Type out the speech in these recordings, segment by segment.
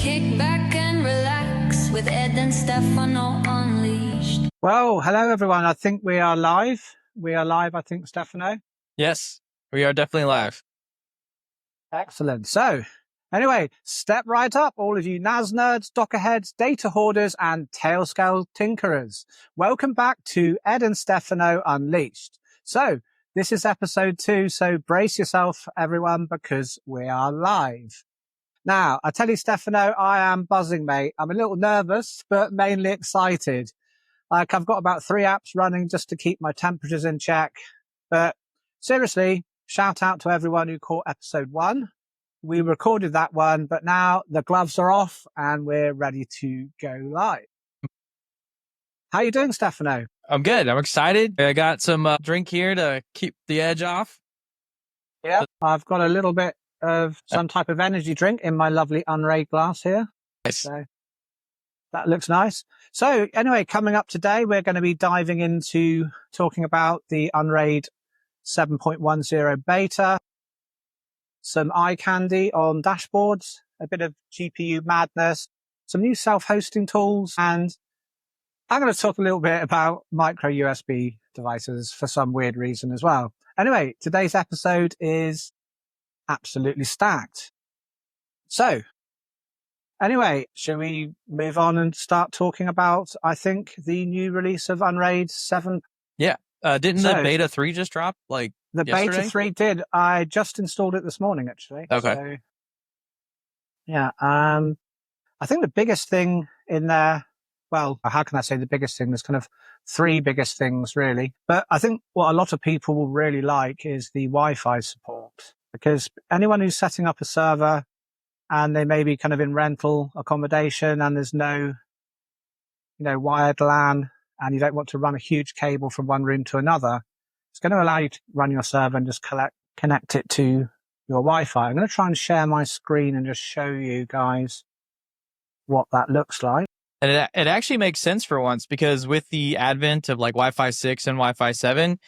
Kick back and relax with Ed and Stefano Unleashed. Well, hello everyone. I think we are live. I think, Stefano. Yes, we are definitely live. Excellent. So, anyway, step right up, all of you NAS nerds, Docker heads, data hoarders, and tailscale tinkerers. Welcome back to Ed and Stefano Unleashed. So, this is episode 2, so brace yourself, everyone, because we are live. Now, I tell you, Stefano, I am buzzing, mate. I'm a little nervous, but mainly excited. Like, I've got about 3 apps running just to keep my temperatures in check. But seriously, shout out to everyone who caught episode 1. We recorded that one, but now the gloves are off and we're ready to go live. How you doing, Stefano? I'm good. I'm excited. I got some drink here to keep the edge off. Yeah. I've got a little bit of some type of energy drink in my lovely Unraid glass here. Nice. So that looks nice. So anyway, coming up today, we're going to be diving into talking about the Unraid 7.10 beta, some eye candy on dashboards, a bit of GPU madness, some new self-hosting tools, and I'm going to talk a little bit about micro USB devices for some weird reason as well. Anyway, today's episode is absolutely stacked. So anyway, shall we move on and start talking about, I think, the new release of Unraid 7? Yeah. Didn't the beta 3 just drop like the yesterday? Beta 3 did. I just installed it this morning, actually. Okay. So, yeah. I think the biggest thing in there, well, how can I say the biggest thing? There's kind of 3 biggest things, really. But I think what a lot of people will really like is the Wi-Fi support. Because anyone who's setting up a server and they may be kind of in rental accommodation and there's no, wired LAN and you don't want to run a huge cable from one room to another, it's going to allow you to run your server and just connect it to your Wi-Fi. I'm going to try and share my screen and just show you guys what that looks like. And it actually makes sense for once, because with the advent of like Wi-Fi 6 and Wi-Fi 7,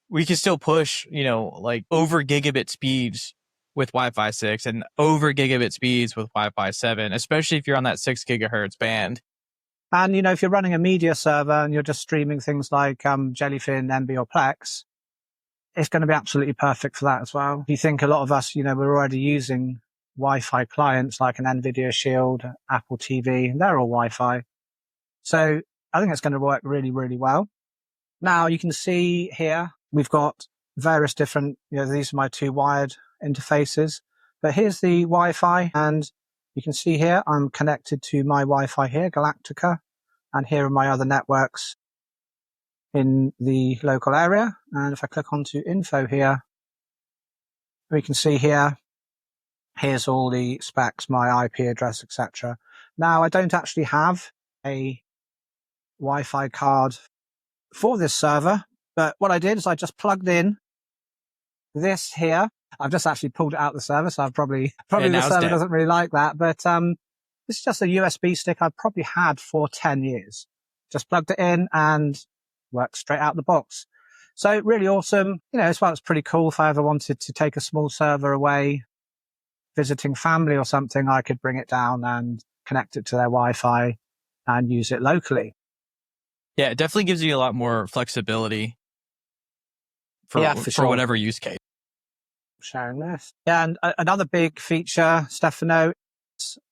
we can still push, like over gigabit speeds with Wi-Fi 6 and over gigabit speeds with Wi-Fi 7, especially if you're on that 6 gigahertz band. And, if you're running a media server and you're just streaming things like Jellyfin, MB, or Plex, it's going to be absolutely perfect for that as well. You think a lot of us, we're already using Wi-Fi clients like an NVIDIA Shield, Apple TV, and they're all Wi-Fi. So I think it's going to work really, really well. Now you can see here, we've got various different, these are my 2 wired interfaces, but here's the Wi-Fi, and you can see here, I'm connected to my Wi-Fi here, Galactica, and here are my other networks in the local area. And if I click onto info here, we can see here, here's all the specs, my IP address, etc. Now, I don't actually have a Wi-Fi card for this server, but what I did is I just plugged in this here. I've just actually pulled it out of the server, so I've probably the server doesn't really like that. But this is just a USB stick I've probably had for 10 years. Just plugged it in and works straight out the box. So really awesome. As well, it's pretty cool. If I ever wanted to take a small server away, visiting family or something, I could bring it down and connect it to their Wi-Fi and use it locally. Yeah, it definitely gives you a lot more flexibility for sure. Whatever use case. Sharing this. Yeah, and another big feature, Stefano,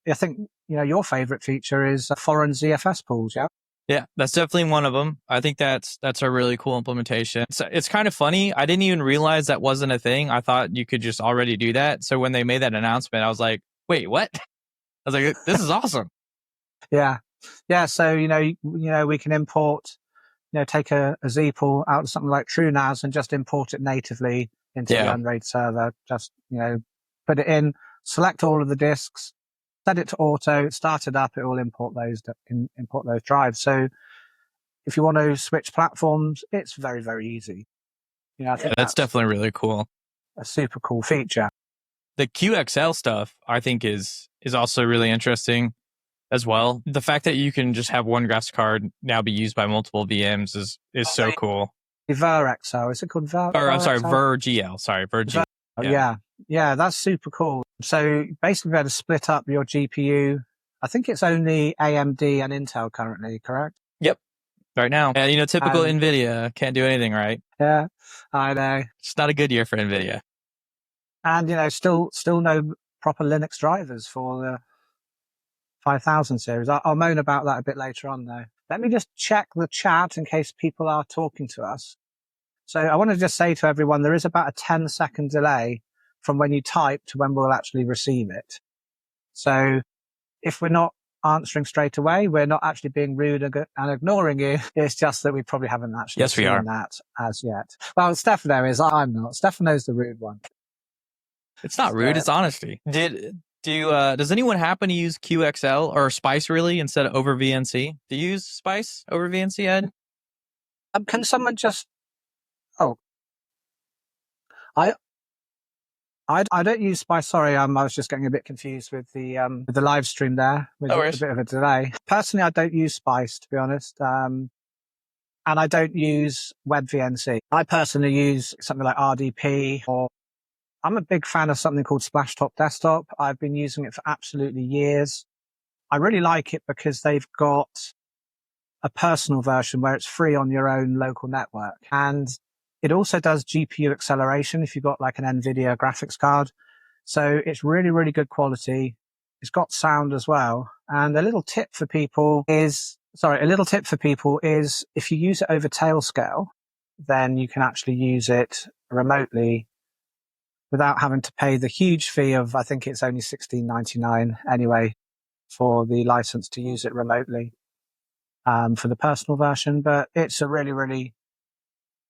I think, your favorite feature is foreign ZFS pools, yeah? Yeah, that's definitely one of them. I think that's a really cool implementation. It's kind of funny. I didn't even realize that wasn't a thing. I thought you could just already do that. So when they made that announcement, I was like, wait, what? I was like, this is awesome. Yeah. Yeah. So, we can import, take a Z pool out of something like TrueNAS and just import it natively into the Unraid server. Just, put it in, select all of the disks, set it to auto, start it up, it will import those drives. So if you want to switch platforms, it's very, very easy. I think that's definitely really cool. A super cool feature. The QXL stuff, I think, is also really interesting as well. The fact that you can just have one graphics card now be used by multiple VMs is so cool. The VerXL, is it called Ver? Or I'm sorry, VerGL. Sorry, VerGL. Yeah, that's super cool. So basically, be able to split up your GPU. I think it's only AMD and Intel currently, correct? Yep. Right now. And, typical And- NVIDIA can't do anything right. Yeah, I know. It's not a good year for NVIDIA. And, still no proper Linux drivers for the 5000 series. I'll moan about that a bit later on, though. Let me just check the chat in case people are talking to us. So I want to just say to everyone, there is about a 10-second delay from when you type to when we'll actually receive it. So if we're not answering straight away, we're not actually being rude and ignoring you. It's just that we probably haven't actually seen that as yet. Well, Stefano is. I'm not. Stefano's the rude one. It's not rude. It's honesty. Does anyone happen to use QXL or Spice really instead of over VNC? Do you use Spice over VNC, Ed? Can someone just? Oh, I don't use Spice. Sorry, I was just getting a bit confused with the live stream there with a bit of a delay. Personally, I don't use Spice, to be honest. And I don't use WebVNC. I personally use something like RDP, or I'm a big fan of something called Splashtop Desktop. I've been using it for absolutely years. I really like it because they've got a personal version where it's free on your own local network. And it also does GPU acceleration if you've got like an NVIDIA graphics card. So it's really, really good quality. It's got sound as well. And a little tip for people is if you use it over Tailscale, then you can actually use it remotely without having to pay the huge fee of, I think it's only $16.99 anyway for the license to use it remotely for the personal version. But it's a really, really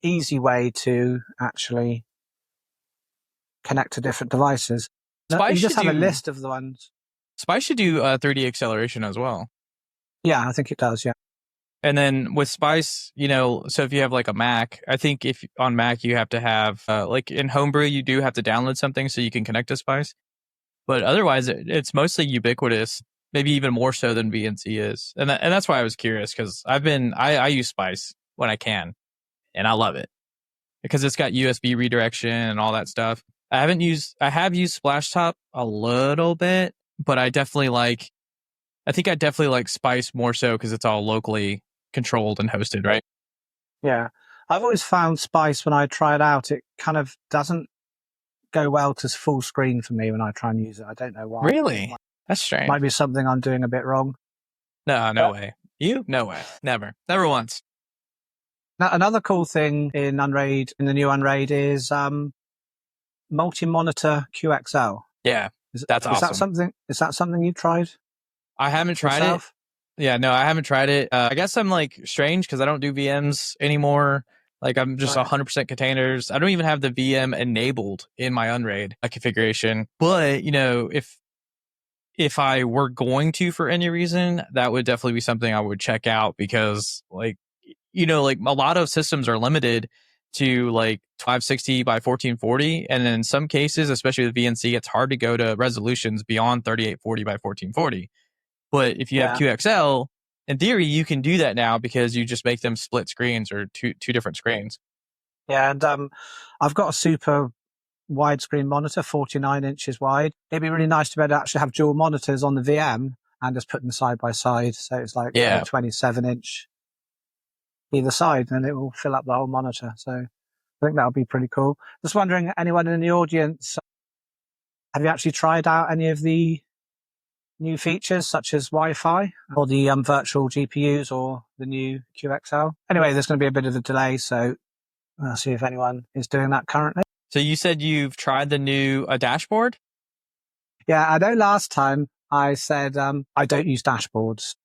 easy way to actually connect to different devices. You just have a list of the ones. Spice should do 3D acceleration as well. Yeah, I think it does, yeah. And then with Spice, so if you have like a Mac, I think if on Mac you have to have, like in Homebrew, you do have to download something so you can connect to Spice. But otherwise, it's mostly ubiquitous, maybe even more so than VNC is. And that's why I was curious, because I use Spice when I can, and I love it because it's got USB redirection and all that stuff. I have used Splashtop a little bit, but I definitely like Spice more so because it's all locally controlled and hosted, right? Yeah. I've always found Spice when I try it out, it kind of doesn't go well to full screen for me when I try and use it. I don't know why. Really? That's strange. Might be something I'm doing a bit wrong. No way. You? No way. Never once. Now, another cool thing in Unraid, in the new Unraid, is multi-monitor QXL. Yeah, that's awesome. Is that something you've tried? I haven't tried it. Yeah, no, I haven't tried it. I guess I'm like strange because I don't do VMs anymore. Like I'm just 100% containers. I don't even have the VM enabled in my Unraid configuration. But, if I were going to for any reason, that would definitely be something I would check out because like a lot of systems are limited to like 560 by 1440. And in some cases, especially with VNC, it's hard to go to resolutions beyond 3840 by 1440. But if you have QXL, in theory, you can do that now because you just make them split screens or two different screens. Yeah, and I've got a super widescreen monitor, 49 inches wide. It'd be really nice to be able to actually have dual monitors on the VM and just put them side by side. So it's like a 27 inch either side, and it will fill up the whole monitor. So I think that'll be pretty cool. Just wondering, anyone in the audience, have you actually tried out any of the new features such as Wi-Fi or the virtual GPUs or the new QXL? Anyway, there's going to be a bit of a delay, so I'll see if anyone is doing that currently. So you said you've tried the new dashboard? Yeah, I know last time I said I don't use dashboards.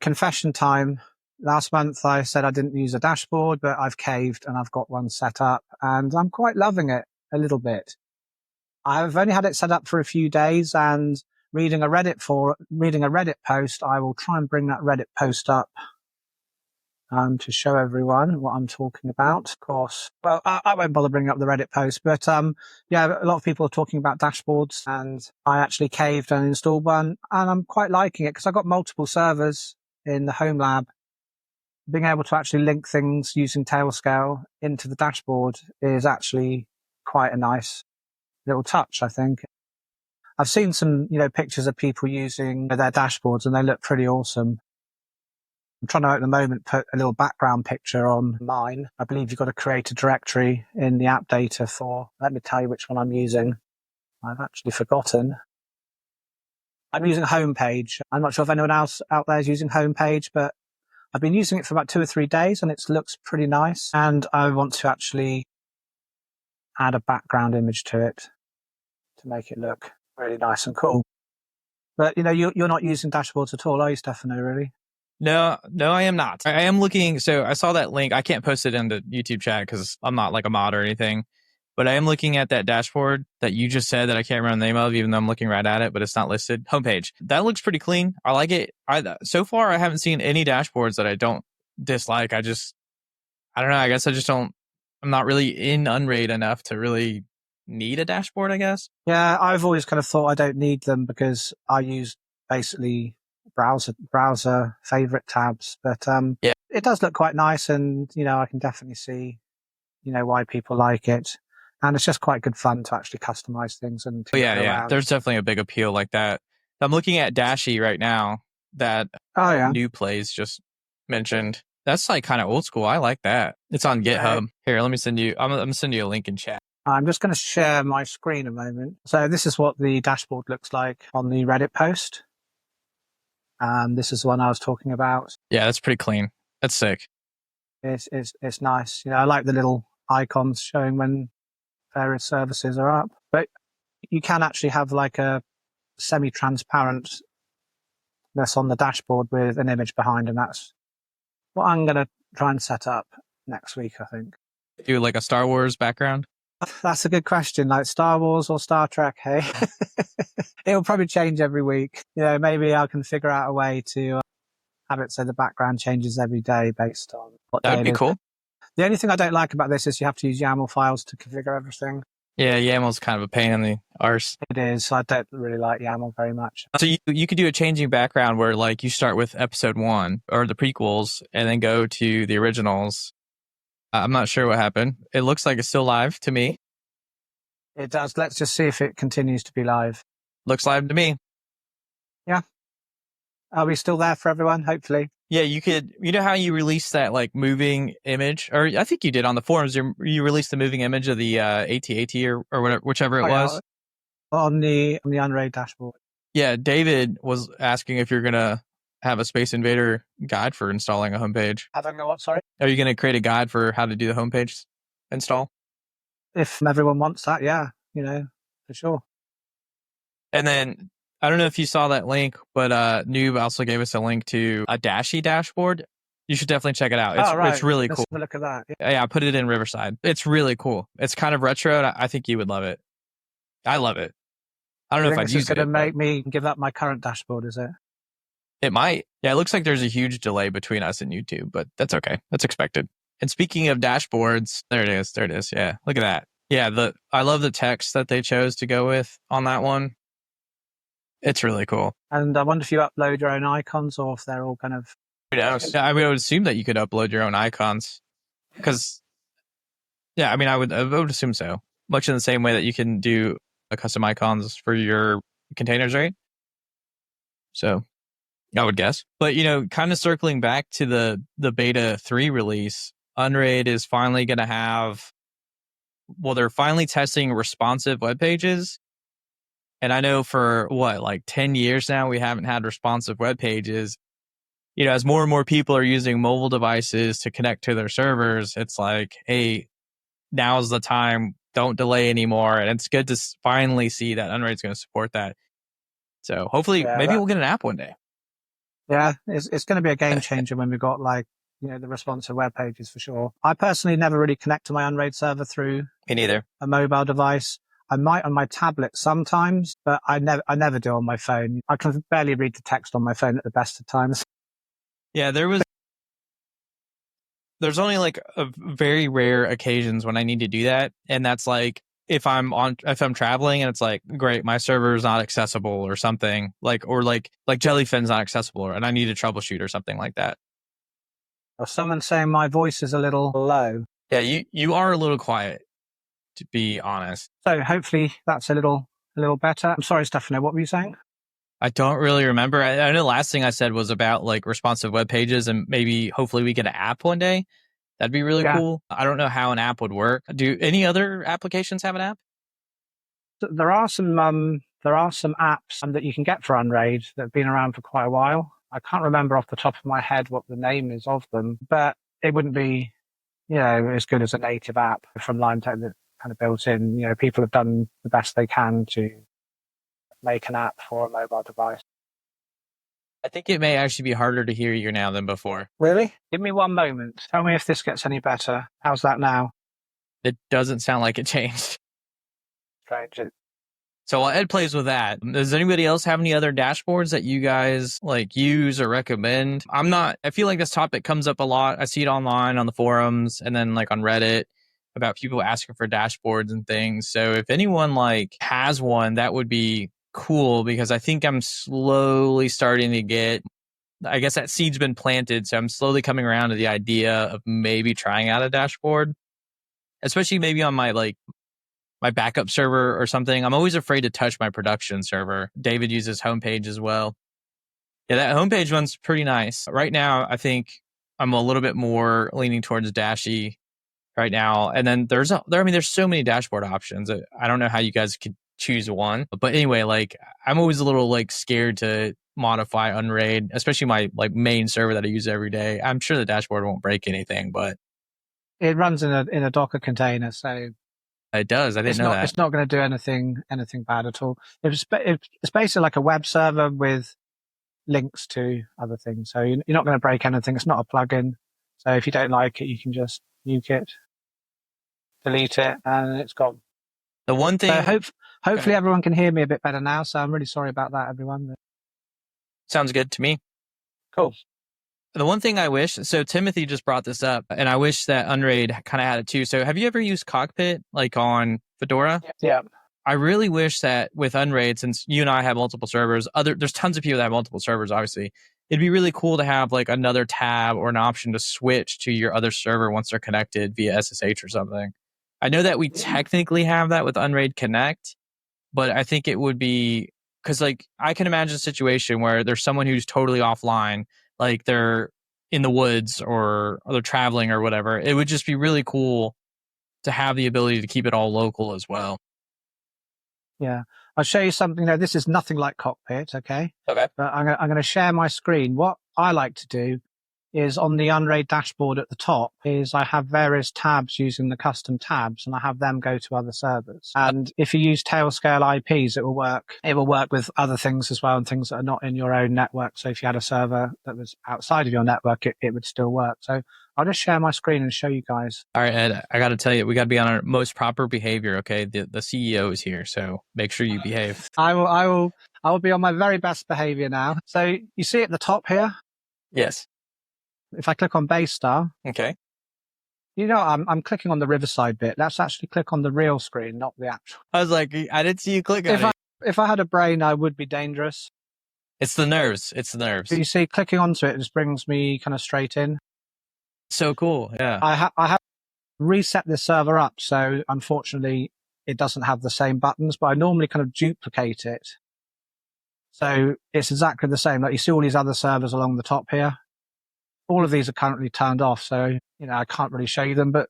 Confession time. Last month I said I didn't use a dashboard, but I've caved and I've got one set up and I'm quite loving it a little bit. I've only had it set up for a few days, and reading a Reddit post, I will try and bring that Reddit post up to show everyone what I'm talking about. Of course, well, I won't bother bringing up the Reddit post, but a lot of people are talking about dashboards, and I actually caved and installed one, and I'm quite liking it because I've got multiple servers in the home lab. Being able to actually link things using Tailscale into the dashboard is actually quite a nice little touch, I think. I've seen some, pictures of people using their dashboards and they look pretty awesome. I'm trying to, at the moment, put a little background picture on mine. I believe you've got to create a directory in the app data for, let me tell you which one I'm using. I've actually forgotten. I'm using Homepage. I'm not sure if anyone else out there is using Homepage, but I've been using it for about 2 or 3 days and it looks pretty nice. And I want to actually add a background image to it to make it look really nice and cool. But, you're not using dashboards at all, are you, Stefano, really? No, I am not. I am looking. So I saw that link. I can't post it in the YouTube chat because I'm not like a mod or anything. But I am looking at that dashboard that you just said that I can't remember the name of, even though I'm looking right at it, but it's not listed. Homepage. That looks pretty clean. I like it. So far, I haven't seen any dashboards that I don't dislike. I don't know. I guess I'm not really in Unraid enough to really need a dashboard, I guess. Yeah, I've always kind of thought I don't need them because I use basically browser favorite tabs. But yeah, it does look quite nice, and I can definitely see why people like it, and it's just quite good fun to actually customize things and yeah. There's definitely a big appeal like that. I'm looking at Dashy right now that New Plays just mentioned. That's like kind of old school. I like that. It's on GitHub. Here, let me send you. I'm gonna send you a link in chat. I'm just going to share my screen a moment. So this is what the dashboard looks like on the Reddit post. This is the one I was talking about. Yeah, that's pretty clean. That's sick. It's nice. I like the little icons showing when various services are up. But you can actually have like a semi-transparentness on the dashboard with an image behind, and that's what I'm going to try and set up next week, I think. Do like a Star Wars background? That's a good question. Like Star Wars or Star Trek, hey? It'll probably change every week. Maybe I can figure out a way to have it so the background changes every day based on what That'd be cool. The only thing I don't like about this is you have to use YAML files to configure everything. Yeah, YAML's kind of a pain in the arse. It is. I don't really like YAML very much. So you could do a changing background where like you start with episode 1 or the prequels and then go to the originals. I'm not sure what happened. It looks like it's still live to me. It does. Let's just see if it continues to be live. Looks live to me. Yeah. Are we still there for everyone? Hopefully. Yeah, you could. You know how you release that like moving image, or I think you did on the forums. You released the moving image of the AT-AT or whatever, whichever it was on the Unraid dashboard. Yeah, David was asking if you're gonna have a Space Invader guide for installing a homepage. Having a what? Sorry. Are you gonna create a guide for how to do the homepage install? If everyone wants that, yeah, for sure. And then I don't know if you saw that link, but Noob also gave us a link to a Dashy dashboard. You should definitely check it out. It's really cool. Let's have a look at that. Yeah, I put it in Riverside. It's really cool. It's kind of retro, and I think you would love it. I love it. I don't know if I'd use it. It's going to make me give up my current dashboard, is it? It might. Yeah, it looks like there's a huge delay between us and YouTube, but that's okay. That's expected. And speaking of dashboards, there it is. There it is. Yeah, look at that. Yeah, I love the text that they chose to go with on that one. It's really cool. And I wonder if you upload your own icons or if they're all kind of... Who knows? I would assume that you could upload your own icons. Because, yeah, I mean, I would assume so. Much in the same way that you can do custom icons for your containers, right? So, I would guess. But, kind of circling back to the beta 3 release, Unraid is finally going to have... Well, they're finally testing responsive web pages. And I know for 10 years now, we haven't had responsive web pages. As more and more people are using mobile devices to connect to their servers, it's like, hey, now's the time. Don't delay anymore. And it's good to finally see that Unraid's going to support that. So hopefully, maybe we'll get an app one day. Yeah, it's going to be a game changer when we've got the responsive web pages for sure. I personally never really connect to my Unraid server through Me neither. A mobile device. I might on my tablet sometimes, but I never do on my phone. I can barely read the text on my phone at the best of times. Yeah, there's only a very rare occasions when I need to do that. And that's if I'm traveling and it's great, my server is not accessible or something like Jellyfin's not accessible and I need to troubleshoot or something like that. Or someone saying my voice is a little low. Yeah, you are a little quiet. to be honest. So hopefully that's a little better. I'm sorry, Stefano, what were you saying? I don't really remember. I know the last thing I said was about like responsive web pages, and maybe hopefully we get an app one day. That'd be really cool. I don't know how an app would work. Do any other applications have an app? There are some apps that you can get for Unraid that have been around for quite a while. I can't remember off the top of my head what the name is of them, but it wouldn't be, as good as a native app from LimeTech that kind of built in. People have done the best they can to make an app for a mobile device. I think it may actually be harder to hear you now than before. Really? Give me one moment. Tell me if this gets any better. How's that now? It doesn't sound like it changed. Strange. So while Ed plays with that, does anybody else have any other dashboards that you guys like use or recommend? I feel like this topic comes up a lot. I see it online on the forums and then like on Reddit about people asking for dashboards and things. So if anyone like has one, that would be cool, because I think I'm slowly starting to get, I guess that seed's been planted. So I'm slowly coming around to the idea of maybe trying out a dashboard, especially maybe on my backup server or something. I'm always afraid to touch my production server. David uses homepage as well. Yeah, that homepage one's pretty nice. Right now, I think I'm a little bit more leaning towards Dashy right now. And then there's so many dashboard options. I don't know how you guys could choose one. But anyway, like I'm always a little like scared to modify Unraid, especially my like main server that I use every day. I'm sure the dashboard won't break anything, but it runs in a Docker container, so it does. I didn't know that. It's not going to do anything bad at all. It's basically like a web server with links to other things. So you're not going to break anything. It's not a plugin. So if you don't like it, you can just nuke it, delete it, and it's gone. The one thing... So hopefully everyone can hear me a bit better now. So I'm really sorry about that, everyone. Sounds good to me. Cool. The one thing I wish, so Timothy just brought this up, and I wish that Unraid kind of had it too. So have you ever used Cockpit, like on Fedora? Yeah. I really wish that with Unraid, since you and I have multiple servers, there's tons of people that have multiple servers, obviously. It'd be really cool to have like another tab or an option to switch to your other server once they're connected via SSH or something. I know that we technically have that with Unraid Connect, but I think it would be, because like I can imagine a situation where there's someone who's totally offline, like they're in the woods or they're traveling or whatever. It would just be really cool to have the ability to keep it all local as well. Yeah. I'll show you something. Now, this is nothing like Cockpit, okay? Okay. But I'm going to share my screen. What I like to do is on the Unraid dashboard at the top is I have various tabs using the custom tabs, and I have them go to other servers. And if you use Tailscale IPs, it will work. It will work with other things as well, and things that are not in your own network. So if you had a server that was outside of your network, it would still work. So I'll just share my screen and show you guys. All right, Ed, I got to tell you, we got to be on our most proper behavior, okay? The CEO is here, so make sure you behave. I will be on my very best behavior now. So you see at the top here? Yes. If I click on Base Star. Okay. I'm clicking on the Riverside bit. Let's actually click on the real screen, not the actual. I was like, I didn't see you click on it. If I had a brain, I would be dangerous. It's the nerves. It's the nerves. But you see, clicking onto it just brings me kind of straight in. So cool. Yeah. I have reset this server up, so unfortunately it doesn't have the same buttons, but I normally kind of duplicate it. So it's exactly the same. Like you see all these other servers along the top here. All of these are currently turned off, so I can't really show you them. But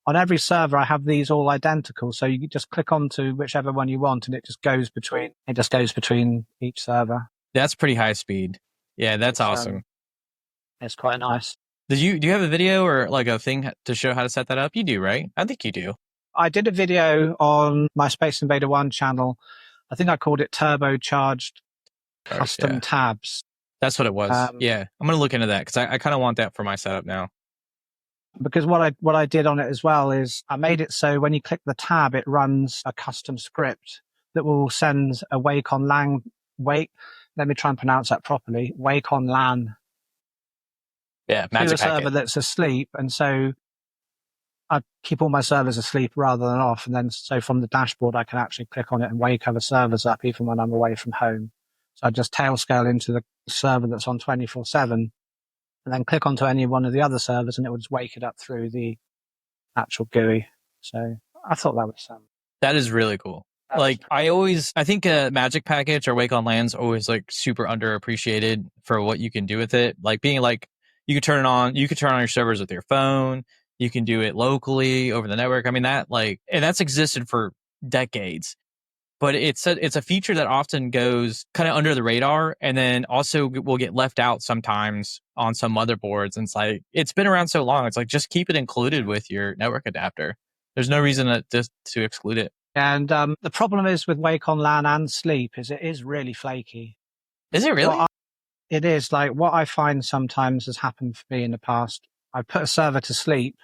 on every server, I have these all identical. So you just click onto whichever one you want, and it just goes between each server. That's pretty high speed. Yeah, that's awesome. It's quite nice. Do you have a video or like a thing to show how to set that up? You do, right? I think you do. I did a video on my Space Invader 1 channel. I think I called it Turbocharged Custom Tabs. That's what it was. Yeah. I'm going to look into that because I kind of want that for my setup now. Because what I did on it as well is I made it so when you click the tab, it runs a custom script that will send a wake on LAN. Let me try and pronounce that properly. Wake on LAN. Yeah, to a server that's asleep. And so I keep all my servers asleep rather than off. And then so from the dashboard, I can actually click on it and wake other servers up even when I'm away from home. So I just tailscale into the server that's on 24/7 and then click onto any one of the other servers and it will just wake it up through the actual GUI. So I thought that was That is really cool. Like I think a magic package or Wake on Land's always like super underappreciated for what you can do with it. Like being like, you could turn on your servers with your phone. You can do it locally over the network. I mean, that like, and that's existed for decades, but it's a feature that often goes kind of under the radar, and then also will get left out sometimes on some motherboards. And it's like, it's been around so long. It's like, just keep it included with your network adapter. There's no reason to exclude it. And the problem is with Wake on LAN and Sleep is it is really flaky. Is it really? It is. Like, what I find sometimes has happened for me in the past, I put a server to sleep,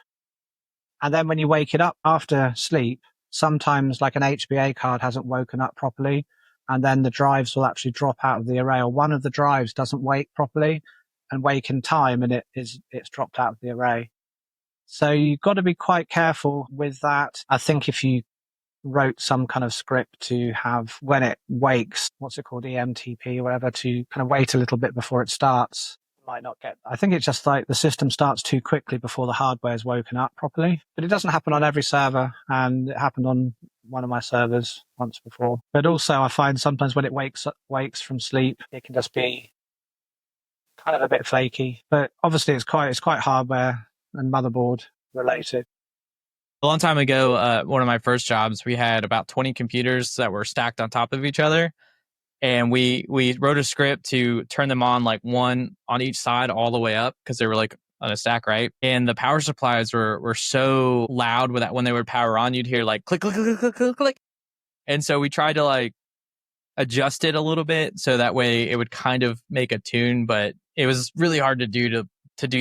and then when you wake it up after sleep, sometimes like an HBA card hasn't woken up properly, and then the drives will actually drop out of the array, or one of the drives doesn't wake properly and wake in time, and it's dropped out of the array. So you've got to be quite careful with that. I think if you wrote some kind of script to have, when it wakes, what's it called, EMTP or whatever, to kind of wait a little bit before it starts, might not get. I think it's just like the system starts too quickly before the hardware is woken up properly. But it doesn't happen on every server, and it happened on one of my servers once before. But also I find sometimes when it wakes from sleep, it can just be kind of a bit flaky. But obviously it's quite hardware and motherboard related. A long time ago, one of my first jobs, we had about 20 computers that were stacked on top of each other. And we wrote a script to turn them on, like one on each side all the way up, because they were like on a stack, right? And the power supplies were so loud with that, when they would power on, you'd hear like click, click, click, click, click, click. And so we tried to like adjust it a little bit so that way it would kind of make a tune, but it was really hard to do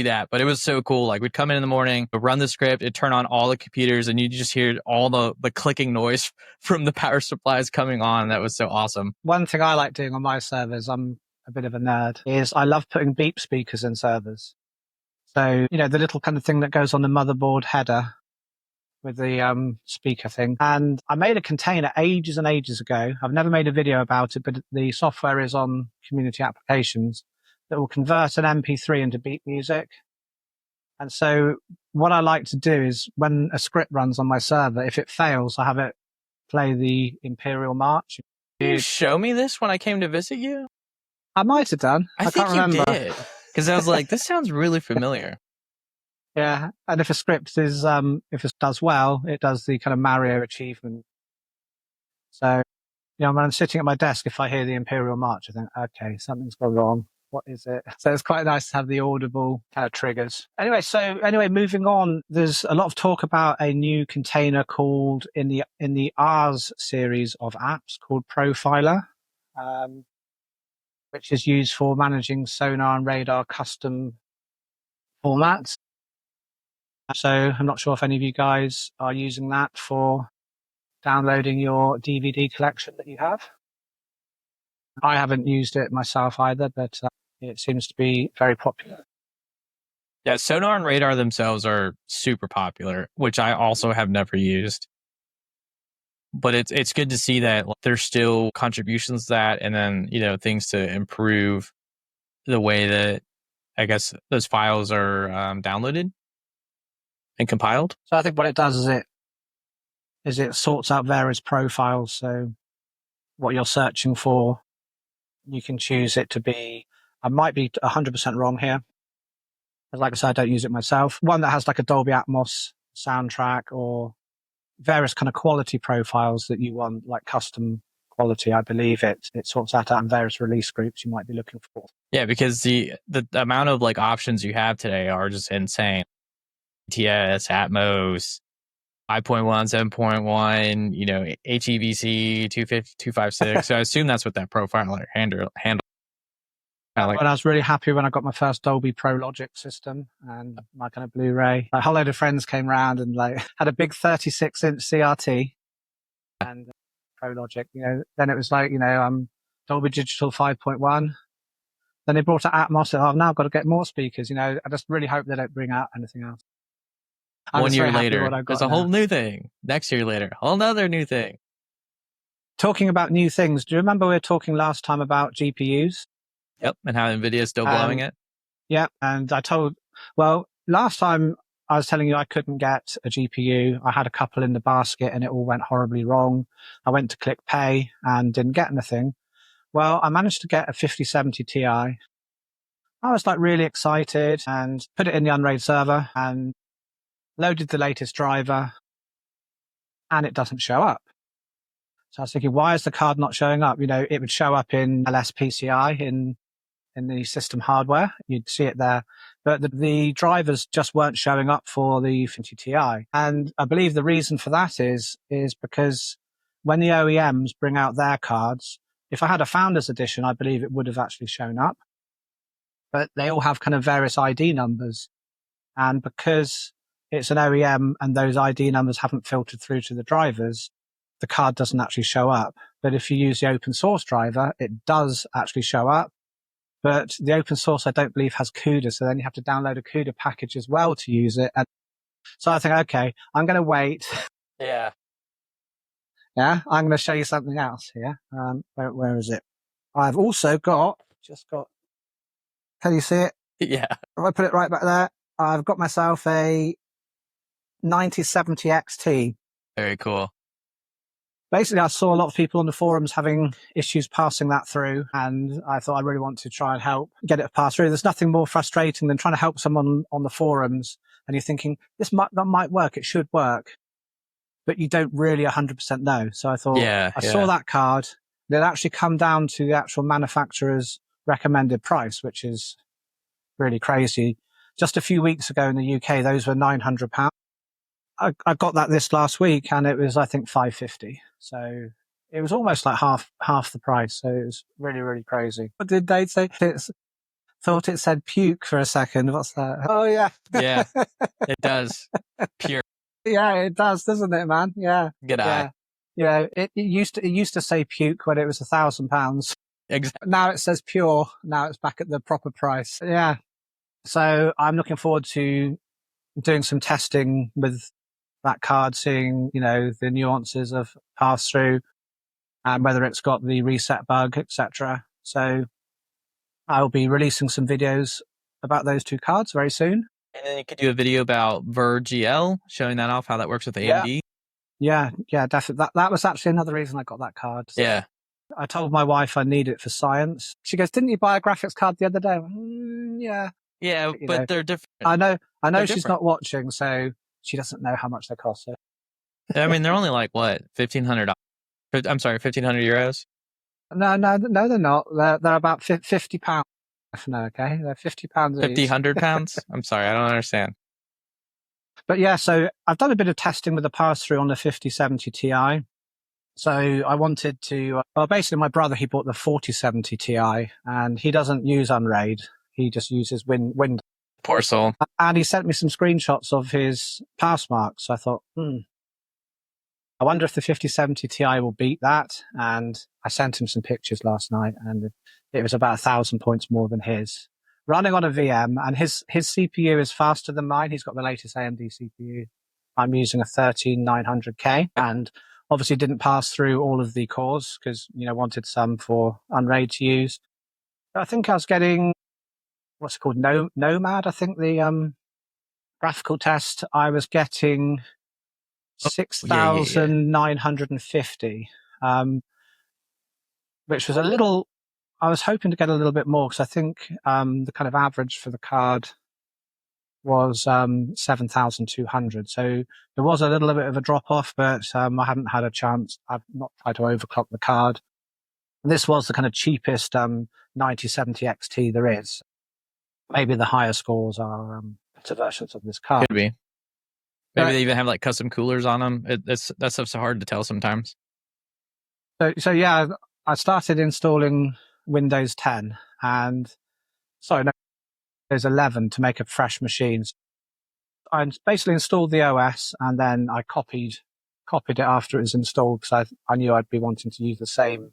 that. But it was so cool. Like, we'd come in the morning, run the script, it'd turn on all the computers, and you just hear all the clicking noise from the power supplies coming on. That was so awesome. One thing I like doing on my servers, I'm a bit of a nerd, is I love putting beep speakers in servers. So, the little kind of thing that goes on the motherboard header with the speaker thing. And I made a container ages and ages ago. I've never made a video about it, but the software is on community applications that will convert an MP3 into beat music. And so what I like to do is, when a script runs on my server, if it fails, I have it play the Imperial March. Did you show me this when I came to visit you? I might have done. I think can't remember. You did. Because I was like, this sounds really familiar. Yeah. And if a script is, if it does well, it does the kind of Mario achievement. So, when I'm sitting at my desk, if I hear the Imperial March, I think, okay, something's gone wrong. What is it? So it's quite nice to have the audible kind of triggers. Anyway, moving on, there's a lot of talk about a new container called in the R's series of apps called Profiler, which is used for managing sonar and radar custom formats. So I'm not sure if any of you guys are using that for downloading your DVD collection that you have. I haven't used it myself either, but it seems to be very popular. Yeah, sonar and radar themselves are super popular, which I also have never used. But it's good to see that there's still contributions to that, and then, things to improve the way that, I guess, those files are downloaded and compiled. So I think what it does is it sorts out various profiles. So what you're searching for, you can choose it to be, I might be 100% wrong here. Like I said, I don't use it myself. One that has like a Dolby Atmos soundtrack, or various kind of quality profiles that you want, like custom quality. I believe it sorts that out in various release groups you might be looking for. Yeah, because the amount of like options you have today are just insane. TS, Atmos, 5.1, 7.1, HEVC, 256. So I assume that's what that profiler handle. When I was really happy when I got my first Dolby Pro Logic system and my kind of Blu-ray. A whole load of friends came around and had a big 36-inch CRT and Pro Logic. Then it was like, Dolby Digital 5.1. Then they brought out Atmos. I've now got to get more speakers. I just really hope they don't bring out anything else. 1 year later, there's a whole new thing. Next year later, whole nother new thing. Talking about new things, do you remember we were talking last time about GPUs? Yep, and how NVIDIA is still blowing it. Yeah, and last time I was telling you I couldn't get a GPU. I had a couple in the basket and it all went horribly wrong. I went to click pay and didn't get anything. Well, I managed to get a 5070 Ti. I was like really excited and put it in the Unraid server and loaded the latest driver, and it doesn't show up. So I was thinking, why is the card not showing up? You know, it would show up in LSPCI in the system hardware. You'd see it there. But the drivers just weren't showing up for the 50 Ti. And I believe the reason for that is because when the OEMs bring out their cards, if I had a Founders Edition, I believe it would have actually shown up. But they all have kind of various ID numbers. And because it's an OEM and those ID numbers haven't filtered through to the drivers, the card doesn't actually show up. But if you use the open source driver, it does actually show up. But the open source, I don't believe, has CUDA. So then you have to download a CUDA package as well to use it. And so I think, okay, I'm going to wait. Yeah. Yeah. I'm going to show you something else here. Where is it? I've also got, can you see it? Yeah. If I put it right back there, I've got myself a 9070 XT. Very cool. Basically, I saw a lot of people on the forums having issues passing that through, and I thought I really want to try and help get it to pass through. There's nothing more frustrating than trying to help someone on the forums, and you're thinking, that might work, it should work, but you don't really 100% know. So I thought, I saw that card, it actually come down to the actual manufacturer's recommended price, which is really crazy. Just a few weeks ago in the UK, those were £900. I got that this last week and it was, I think, $550. So it was almost like half the price. So it was really, really crazy. What did they say? Thought it said puke for a second. What's that? Oh, yeah. Yeah, it does. Pure. Yeah, it does, doesn't it, man? Yeah. Good eye. Yeah. It used to say puke when it was £1,000. Exactly. Now it says pure. Now it's back at the proper price. Yeah. So I'm looking forward to doing some testing with that card, seeing, the nuances of pass through and whether it's got the reset bug, etc. So I'll be releasing some videos about those two cards very soon. And then you could do a video about VerGL, showing that off, how that works with AMD. Yeah, definitely. That was actually another reason I got that card. So Yeah. I told my wife I need it for science. She goes, "Didn't you buy a graphics card the other day?" Yeah. Yeah, but they're different. I know They're she's different. not watching, so she doesn't know how much they cost. So. I mean, they're only like, what, €1,500? I'm sorry, 1,500 euros? No, they're not. They're about £50. No, okay? They're £50 each. £1,500? I'm sorry, I don't understand. But yeah, so I've done a bit of testing with the pass-through on the 5070 Ti. So I wanted to, basically my brother, he bought the 4070 Ti and he doesn't use Unraid. He just uses Windows. Poor soul. And he sent me some screenshots of his pass marks. So I thought, I wonder if the 5070 Ti will beat that. And I sent him some pictures last night and it was about 1,000 points more than his. Running on a VM, and his CPU is faster than mine. He's got the latest AMD CPU. I'm using a 13900K and obviously didn't pass through all of the cores because, wanted some for Unraid to use. I think I was getting, what's it called? Nomad, I think the graphical test. I was getting 6,950, which was a little, I was hoping to get a little bit more because I think the kind of average for the card was 7,200. So there was a little bit of a drop off, but I haven't had a chance. I've not tried to overclock the card. And this was the kind of cheapest 9070 XT there is. Maybe the higher scores are better versions of this card. Could be. Maybe they even have like custom coolers on them. That stuff's so hard to tell sometimes. So yeah, I started installing Windows 10 and Windows 11 to make a fresh machine. I basically installed the OS and then I copied it after it was installed because I knew I'd be wanting to use the same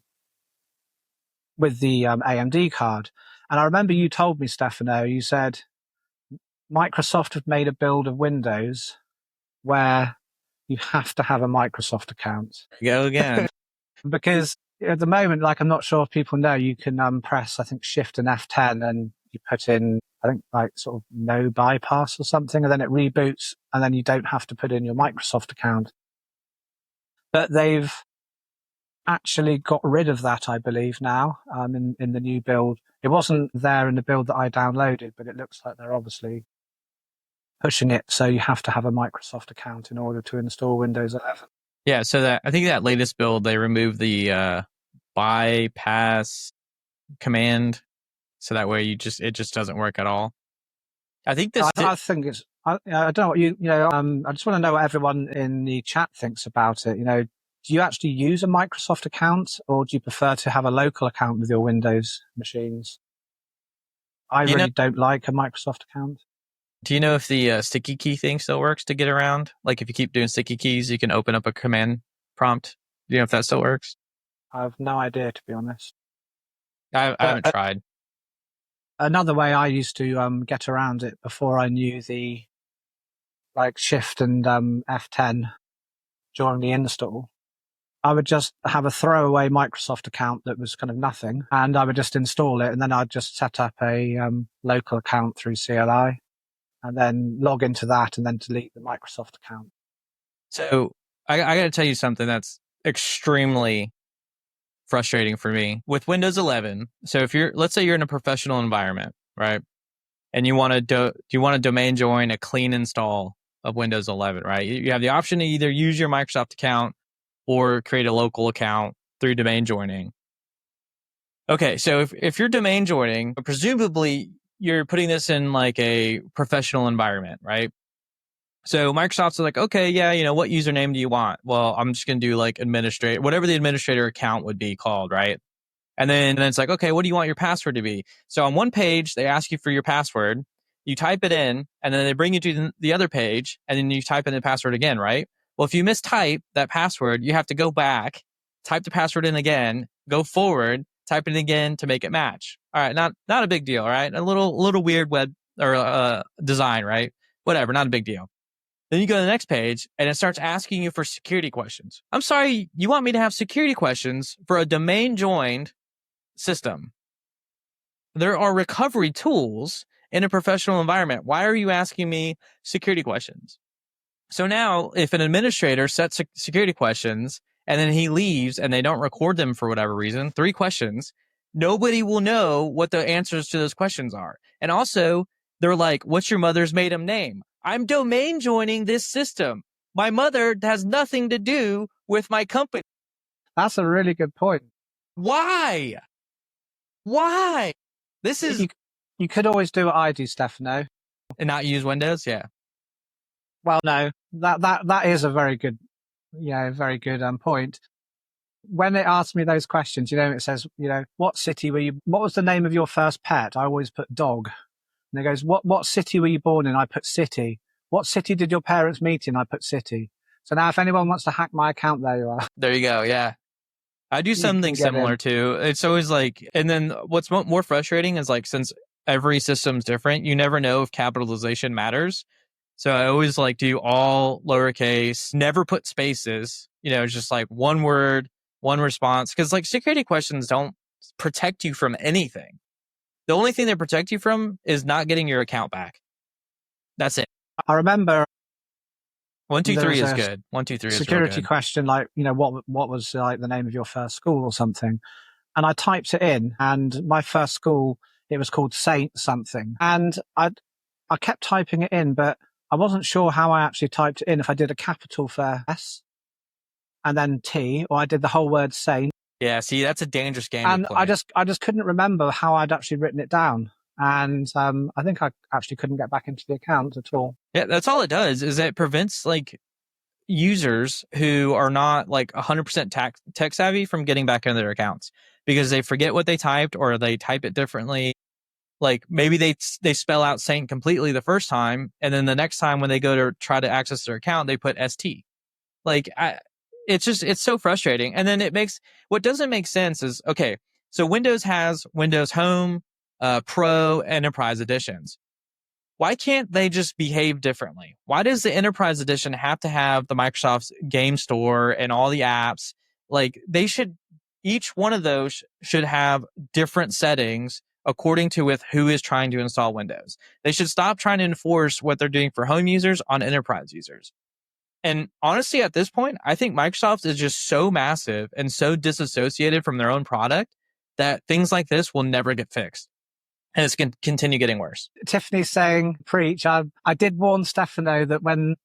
with the AMD card. And I remember you told me, Stefano, you said Microsoft have made a build of Windows where you have to have a Microsoft account. Go again. Because at the moment, I'm not sure if people know, you can press, I think, Shift and F10 and you put in, I think like sort of no bypass or something, and then it reboots, and then you don't have to put in your Microsoft account. But they've actually got rid of that, I believe, now in the new build. It wasn't there in the build that I downloaded, but it looks like they're obviously pushing it so you have to have a Microsoft account in order to install Windows 11. Yeah, so I think that latest build, they removed the bypass command, so that way it just doesn't work at all. I think this. I think it's. I don't know what I just want to know what everyone in the chat thinks about it. Do you actually use a Microsoft account, or do you prefer to have a local account with your Windows machines? I really don't like a Microsoft account. Do you know if the sticky key thing still works to get around? Like if you keep doing sticky keys, you can open up a command prompt. Do you know if that still works? I have no idea, to be honest. I haven't tried. Another way I used to get around it before I knew the Shift and F10 during the install, I would just have a throwaway Microsoft account that was kind of nothing, and I would just install it, and then I'd just set up a local account through CLI, and then log into that, and then delete the Microsoft account. So I got to tell you something that's extremely frustrating for me with Windows 11. So let's say you're in a professional environment, right? And you want to domain join a clean install of Windows 11, right? You have the option to either use your Microsoft account or create a local account through domain joining. Okay, so if you're domain joining, presumably you're putting this in like a professional environment, right? So Microsoft's like, okay, yeah, what username do you want? Well, I'm just going to do like administrator, whatever the administrator account would be called, right? And then it's like, okay, what do you want your password to be? So on one page, they ask you for your password. You type it in, and then they bring you to the other page, and then you type in the password again, right? Well, if you mistype that password, you have to go back, type the password in again, go forward, type it again to make it match. All right, not a big deal, right? A little weird web or design, right? Whatever, not a big deal. Then you go to the next page, and it starts asking you for security questions. I'm sorry, you want me to have security questions for a domain joined system? There are recovery tools in a professional environment. Why are you asking me security questions? So now if an administrator sets security questions and then he leaves and they don't record them for whatever reason, 3 questions, nobody will know what the answers to those questions are. And also they're like, what's your mother's maiden name? I'm domain joining this system. My mother has nothing to do with my company. That's a really good point. Why? This is... You could always do what I do, Stefano. And not use Windows? Yeah. Well, no, that is a very good point. When it asks me those questions, it says, what city were you, what was the name of your first pet? I always put dog. And it goes, what city were you born in? I put city. What city did your parents meet in? I put city. So now if anyone wants to hack my account, there you are. There you go. Yeah. I do something similar too. It's always like, and then what's more frustrating is like, since every system's different, you never know if capitalization matters. So I always like do all lowercase, never put spaces, it's just like one word, one response. Cause like security questions don't protect you from anything. The only thing they protect you from is not getting your account back. That's it. I remember 1, 2, 3 is good. 1, 2, 3 is security question, like, what was like the name of your first school or something. And I typed it in, and my first school, it was called Saint something. And I kept typing it in, but I wasn't sure how I actually typed it in, if I did a capital for S and then T, or I did the whole word Saint. Yeah, see, that's a dangerous game. And I just couldn't remember how I'd actually written it down. And I think I actually couldn't get back into the account at all. Yeah, that's all it does, is it prevents like users who are not like 100% tech savvy from getting back into their accounts because they forget what they typed or they type it differently. Like maybe they spell out Saint completely the first time, and then the next time when they go to try to access their account, they put ST. Like it's so frustrating. And then what doesn't make sense is, okay, so Windows has Windows Home, Pro, Enterprise editions. Why can't they just behave differently? Why does the Enterprise edition have to have the Microsoft's game store and all the apps? Like each one of those should have different settings according to with who is trying to install Windows. They should stop trying to enforce what they're doing for home users on enterprise users. And honestly, at this point, I think Microsoft is just so massive and so disassociated from their own product that things like this will never get fixed. And it's going to continue getting worse. Tiffany's saying, preach. I did warn Stefano that when,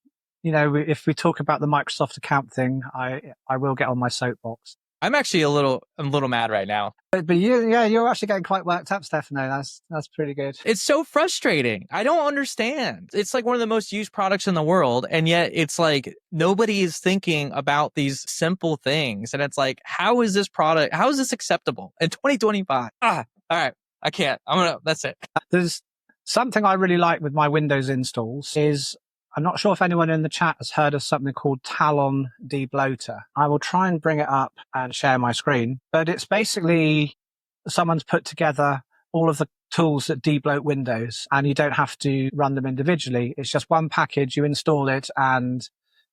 if we talk about the Microsoft account thing, I will get on my soapbox. I'm actually a little mad right now. But you're actually getting quite worked up, Stefano. That's pretty good. It's so frustrating. I don't understand. It's like one of the most used products in the world, and yet it's like nobody is thinking about these simple things. And it's like, how is this acceptable in 2025? All right, I can't. That's it. There's something I really like with my Windows installs is, I'm not sure if anyone in the chat has heard of something called Talon de-bloater. I will try and bring it up and share my screen, but it's basically someone's put together all of the tools that de-bloat Windows, and you don't have to run them individually. It's just one package, you install it, and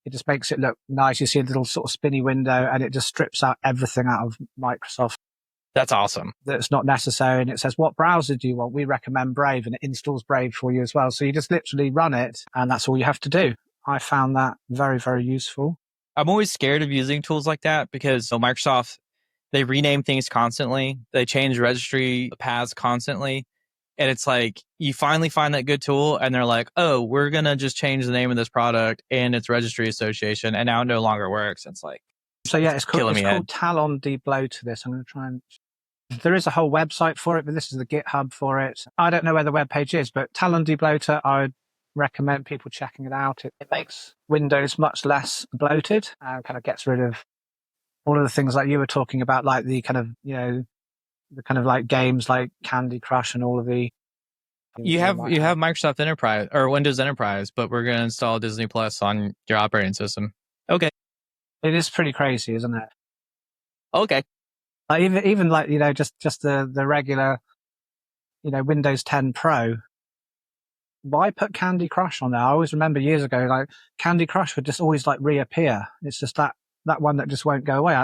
it just makes it look nice. You see a little sort of spinny window, and it just strips out everything out of Microsoft. That's awesome. That's not necessary. And it says, what browser do you want? We recommend Brave, and it installs Brave for you as well. So you just literally run it, and that's all you have to do. I found that very, very useful. I'm always scared of using tools like that because Microsoft, they rename things constantly. They change registry paths constantly. And it's like, you finally find that good tool and they're like, oh, we're going to just change the name of this product and its registry association. And now it no longer works. It's like, so yeah, it's called Talon de-bloater. This I'm going to try and. There is a whole website for it, but this is the GitHub for it. I don't know where the web page is, but Talon de-bloater, I would recommend people checking it out. It makes Windows much less bloated and kind of gets rid of all of the things like you were talking about, like the kind of, the kind of like games like Candy Crush and all of the. You have Microsoft Enterprise or Windows Enterprise, but we're going to install Disney Plus on your operating system. Okay. It is pretty crazy, isn't it? Okay. Even like, just the regular, Windows 10 Pro. Why put Candy Crush on there? I always remember years ago, like Candy Crush would just always like reappear. It's just that one that just won't go away.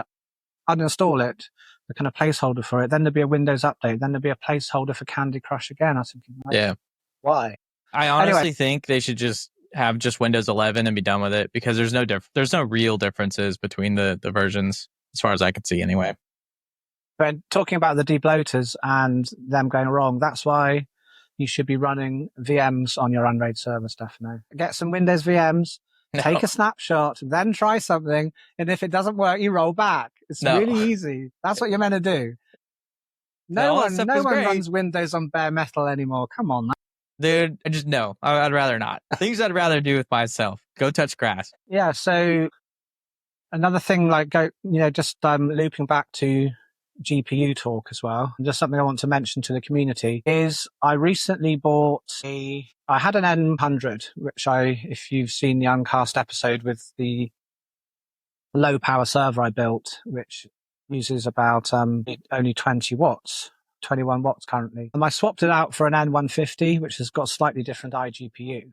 I'd install it, the kind of placeholder for it. Then there'd be a Windows update. Then there'd be a placeholder for Candy Crush again. I was thinking, yeah. Why? I honestly think they should just have just Windows 11 and be done with it because there's no real differences between the versions as far as I can see anyway. But talking about the de-bloaters and them going wrong, that's why you should be running VMs on your Unraid server, Stefano. Get some Windows VMs, take a snapshot, then try something, and if it doesn't work, you roll back. It's really easy. That's what you're meant to do. No one runs Windows on bare metal anymore. Come on, man. Dude, I'd rather not. Things I'd rather do with myself. Go touch grass. Yeah, so another thing, looping back to GPU talk as well. And just something I want to mention to the community is I recently I had an N100, which if you've seen the Uncast episode with the low power server I built, which uses about only 20 watts, 21 watts currently. And I swapped it out for an N150, which has got slightly different iGPU.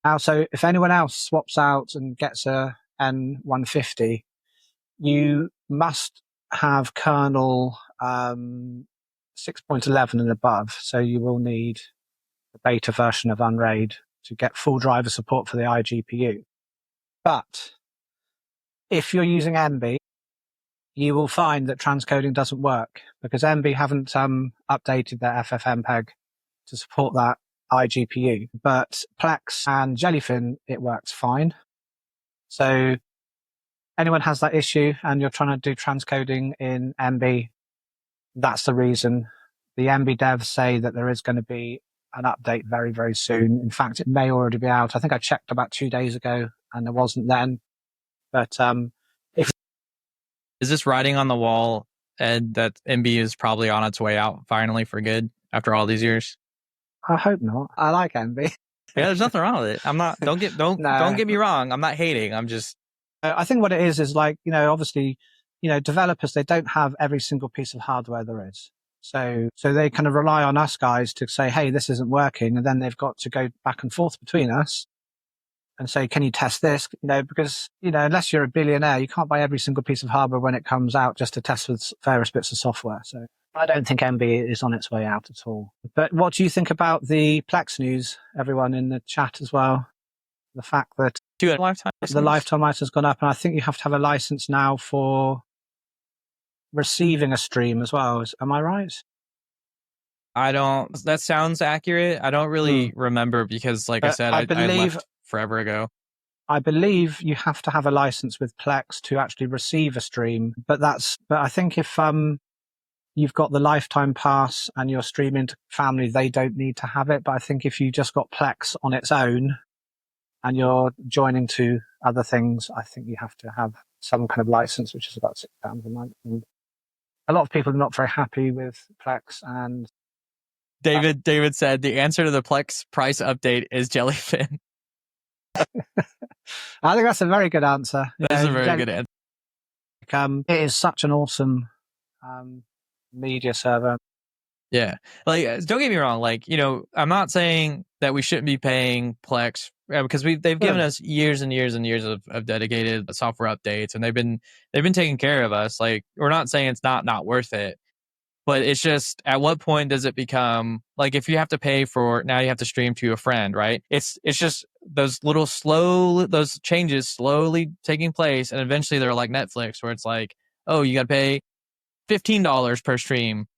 Now, so if anyone else swaps out and gets a N150, you must have kernel 6.11 and above. So you will need the beta version of Unraid to get full driver support for the iGPU. But if you're using MB, you will find that transcoding doesn't work because MB haven't updated their FFmpeg to support that iGPU. But Plex and Jellyfin, it works fine. So anyone has that issue and you're trying to do transcoding in MB, that's the reason. The MB devs say that there is going to be an update very, very soon. In fact, it may already be out. I think I checked about 2 days ago and there wasn't then. But is this writing on the wall, Ed, that MB is probably on its way out finally for good after all these years? I hope not. I like MB. Yeah, there's nothing wrong with it. I'm not. Don't get me wrong. I'm not hating. I'm just. I think what it is like, obviously, developers, they don't have every single piece of hardware there is. So they kind of rely on us guys to say, hey, this isn't working. And then they've got to go back and forth between us and say, can you test this? Because, unless you're a billionaire, you can't buy every single piece of hardware when it comes out just to test with various bits of software. So I don't think MB is on its way out at all. But what do you think about the Plex news, everyone in the chat as well? The fact that Do a lifetime the license? lifetime license has gone up, and I think you have to have a license now for receiving a stream as well. Am I right? That sounds accurate. I don't really remember because, like I said, I left forever ago. I believe you have to have a license with Plex to actually receive a stream, but I think if you've got the lifetime pass and you're streaming to family, they don't need to have it. But I think if you just got Plex on its own and you're joining to other things, I think you have to have some kind of license, which is about £6 a month. And a lot of people are not very happy with Plex. And David said the answer to the Plex price update is Jellyfin. I think that's a very good answer. That is a very good answer. It is such an awesome media server. Yeah. Like, don't get me wrong. Like, I'm not saying that we shouldn't be paying Plex because they've given us years and years and years of dedicated software updates, and they've been taking care of us. Like, we're not saying it's not worth it. But it's just, at what point does it become, like, if you have to pay for, now you have to stream to a friend, right? It's just those those changes slowly taking place. And eventually they're like Netflix, where it's like, oh, you got to pay $15 per stream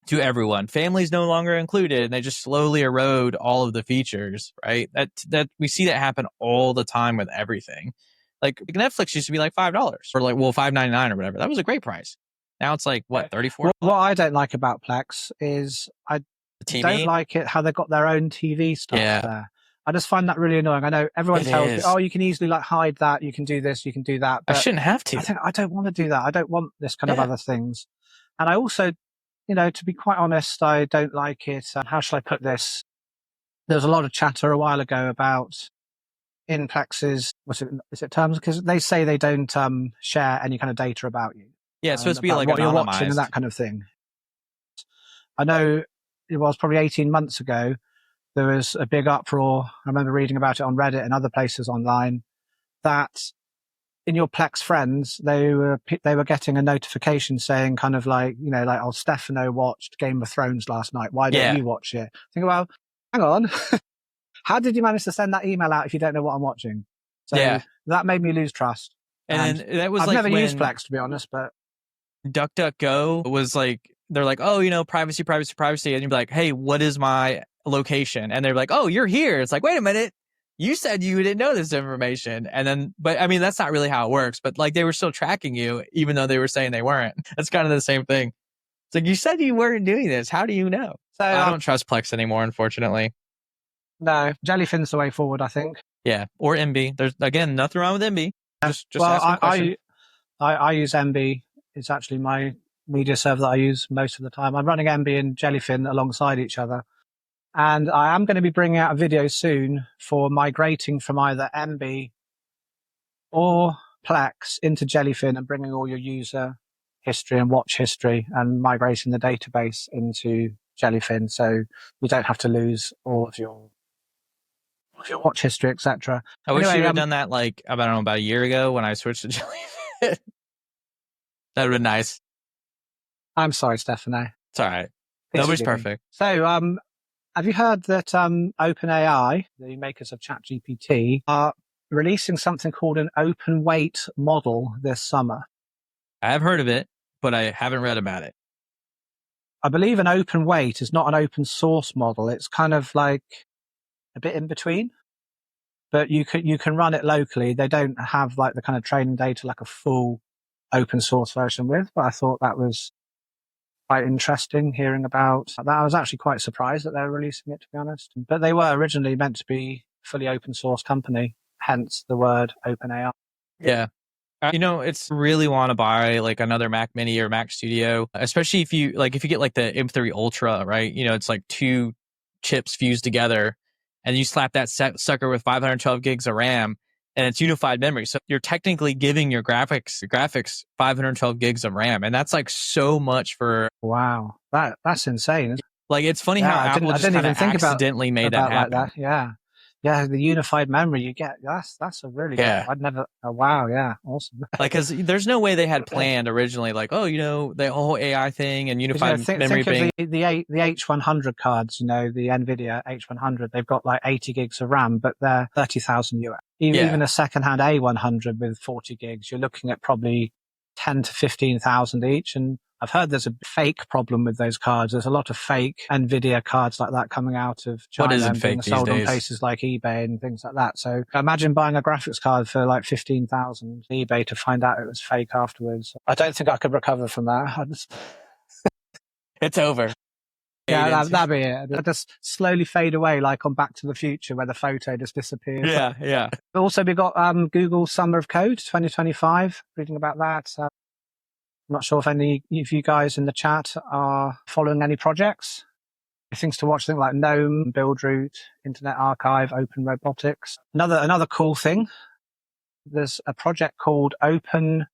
to everyone. Family's no longer included. And they just slowly erode all of the features, right? That we see that happen all the time with everything. Like, Netflix used to be like $5 or like, well, $5.99 or whatever. That was a great price. Now it's like, what, 34? What I don't like about Plex is I don't like it how they've got their own TV stuff there. I just find that really annoying. I know everyone tells you, oh, you can easily like hide that, you can do this, you can do that. But I shouldn't have to. I don't want to do that. I don't want this kind of other things. And I also, to be quite honest, I don't like it. How shall I put this? There was a lot of chatter a while ago about in Plex's, is it terms? Because they say they don't share any kind of data about you. Yeah, it's supposed to be like what you're watching and that kind of thing. I know it was probably 18 months ago. There was a big uproar. I remember reading about it on Reddit and other places online that in your Plex friends, they were getting a notification saying kind of like, like, oh, Stefano watched Game of Thrones last night. Why don't you watch it? I think, well, hang on. How did you manage to send that email out if you don't know what I'm watching? So that made me lose trust. And that was I've never used Plex, to be honest, but DuckDuckGo was like, they're like, oh, privacy. And you'd be like, hey, what is my location? And they're like, oh, you're here. It's like, wait a minute. You said you didn't know this information. And then, but I mean, that's not really how it works. But like, they were still tracking you, even though they were saying they weren't. That's kind of the same thing. It's like, you said you weren't doing this. How do you know? So I don't trust Plex anymore, unfortunately. No, Jellyfin's the way forward, I think. Yeah. Or MB. There's, again, nothing wrong with MB. Just I use MB. It's actually my media server that I use most of the time. I'm running MB and Jellyfin alongside each other. And I am going to be bringing out a video soon for migrating from either MB or Plex into Jellyfin and bringing all your user history and watch history and migrating the database into Jellyfin, so you don't have to lose all of your watch history, etc. I wish you had done that like, I don't know, about a year ago when I switched to Jellyfin. That would have been nice. I'm sorry, Stefano. It's all right. Nobody's perfect. So, have you heard that OpenAI, the makers of ChatGPT, are releasing something called an open weight model this summer? I have heard of it, but I haven't read about it. I believe an open weight is not an open source model. It's kind of like a bit in between, but you can run it locally. They don't have like the kind of training data like a full open source version with, but I thought that was quite interesting hearing about that. I was actually quite surprised that they were releasing it, to be honest. But they were originally meant to be a fully open source company, hence the word OpenAI. Yeah. It's really want to buy like another Mac Mini or Mac Studio, especially if you get like the M3 Ultra, right? It's like two chips fused together and you slap that sucker with 512 gigs of RAM and it's unified memory. So you're technically giving your graphics 512 gigs of RAM. And that's like so much for... Wow. That's insane. Like, it's funny how Apple just kind of accidentally made that happen. Like that. Yeah. Yeah, the unified memory you get. That's a really good. I'd never. Oh, wow, yeah, awesome. Like, because there's no way they had planned originally, like, oh, the whole AI thing and unified memory think being. of the H100 cards, the NVIDIA H100, they've got like 80 gigs of RAM, but they're 30,000 US. Even a secondhand A100 with 40 gigs, you're looking at probably 10 to 15,000 each. And I've heard there's a fake problem with those cards. There's a lot of fake NVIDIA cards like that coming out of China and being sold on places like eBay and things like that. So imagine buying a graphics card for like 15,000 eBay to find out it was fake afterwards. I don't think I could recover from that. It's over. Yeah, that'd be it. It'll just slowly fade away, like on Back to the Future, where the photo just disappears. Yeah. Also, we got Google Summer of Code 2025. Reading about that. I'm not sure if any of you guys in the chat are following any projects. Things to watch, things like GNOME, Buildroot, Internet Archive, Open Robotics. Another cool thing, there's a project called Open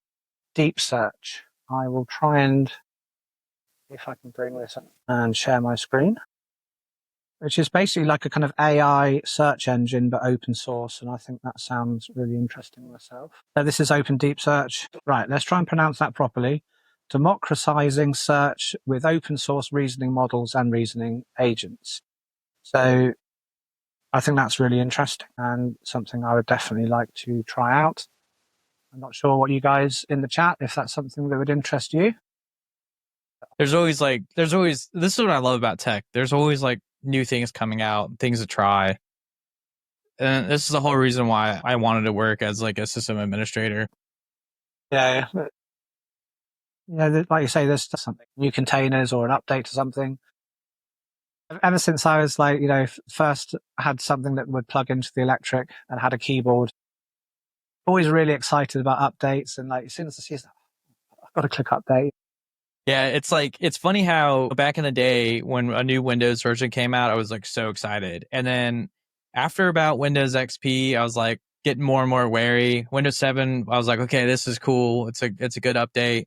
Deep Search. I will try and see if I can bring this up and share my screen, which is basically like a kind of AI search engine, but open source. And I think that sounds really interesting myself. So this is Open Deep Search. Right, let's try and pronounce that properly. Democratizing search with open source reasoning models and reasoning agents. So I think that's really interesting and something I would definitely like to try out. I'm not sure what you guys in the chat, if that's something that would interest you. There's always, this is what I love about tech. There's always like new things coming out, things to try. And this is the whole reason why I wanted to work as like a system administrator. Yeah. Like you say, there's something, new containers or an update to something. Ever since I was first had something that would plug into the electric and had a keyboard, always really excited about updates. And like, as soon as I see that, I've got to click update. Yeah, it's funny how back in the day when a new Windows version came out, I was like so excited. And then after about Windows XP, I was like getting more and more wary. Windows 7, I was like, okay, this is cool. It's a good update.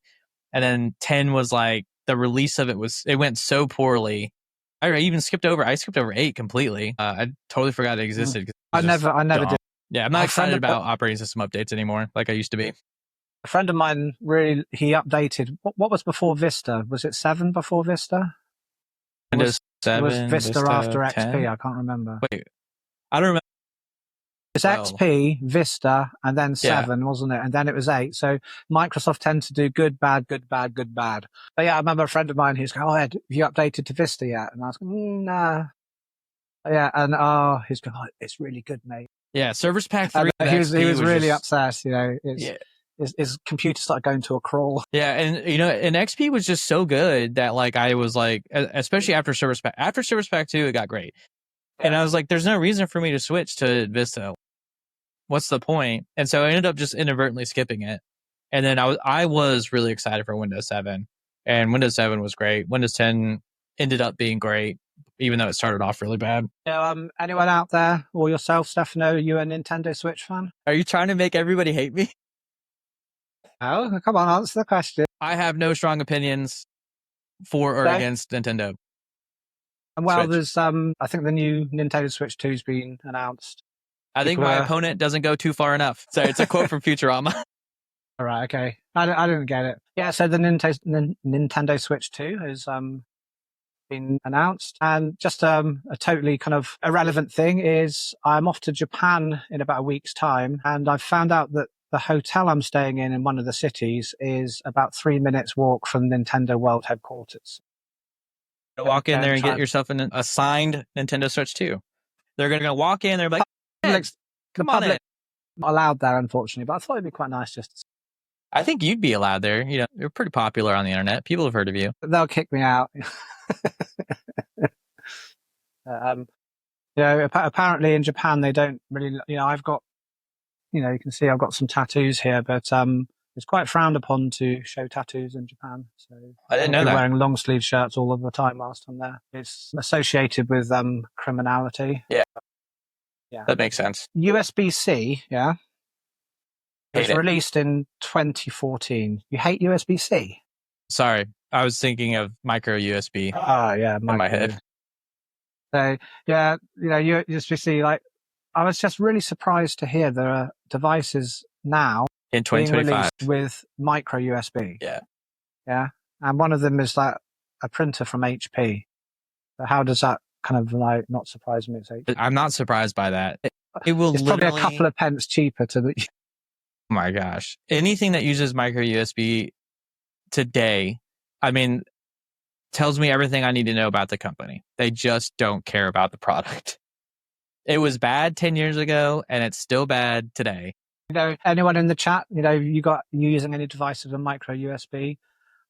And then 10 was like, the release of it went so poorly. I skipped over 8 completely. I totally forgot it existed. I never did. Yeah, I'm not excited about operating system updates anymore like I used to be. A friend of mine he updated. What was before Vista? Was it 7 before Vista? Windows 7. Was Vista after 10? XP? I can't remember. Wait, I don't remember. It's XP, Vista, and then 7, wasn't it? And then it was 8. So Microsoft tend to do good, bad, good, bad, good, bad. But yeah, I remember a friend of mine who's going, have you updated to Vista yet? And I was going, nah. Yeah, and he's going, it's really good, mate. Yeah, Service Pack 3. He was really upset, His computer started going to a crawl. Yeah, and XP was just so good that like I was like, especially after Service Pack 2, it got great. Yeah. And I was like, there's no reason for me to switch to Vista. What's the point? And so I ended up just inadvertently skipping it. And then I was really excited for Windows 7. And Windows 7 was great. Windows 10 ended up being great, even though it started off really bad. Anyone out there, or yourself, Stefano, are you a Nintendo Switch fan? Are you trying to make everybody hate me? Oh, come on, answer the question. I have no strong opinions for or against Nintendo. Well, Switch. There's I think the new Nintendo Switch 2's been announced. I think my opponent doesn't go too far enough. So it's a quote from Futurama. All right, okay. I didn't get it. Yeah, so the Nintendo Switch 2 has been announced. And just a totally kind of irrelevant thing is I'm off to Japan in about a week's time, and I've found out that the hotel I'm staying in one of the cities is about 3 minutes walk from Nintendo World Headquarters. Walk in there and get yourself a signed Nintendo Switch 2. They're going to walk in, they're like, come on in. Not allowed there, unfortunately, but I thought it'd be quite nice just to... I think you'd be allowed there. You're pretty popular on the internet. People have heard of you. They'll kick me out. Apparently in Japan, they don't really, I've got, you can see I've got some tattoos here, but it's quite frowned upon to show tattoos in Japan. So I didn't know that. Wearing long sleeve shirts all of the time whilst I'm there. It's associated with criminality. Yeah. That makes sense. USB-C, yeah. It was released in 2014. You hate USB-C? Sorry, I was thinking of micro USB. Oh, yeah. In my head. So, yeah, USB-C, like, I was just really surprised to hear there are devices now in being 2025 released with micro USB. Yeah. Yeah. And one of them is like a printer from HP. So how does that kind of like not surprise me? It's HP. I'm not surprised by that. It will It's probably a couple of pence cheaper to the. Oh my gosh. Anything that uses micro USB today, I mean, tells me everything I need to know about the company. They just don't care about the product. It was bad 10 years ago and it's still bad today. Anyone in the chat, you using any device with a micro USB?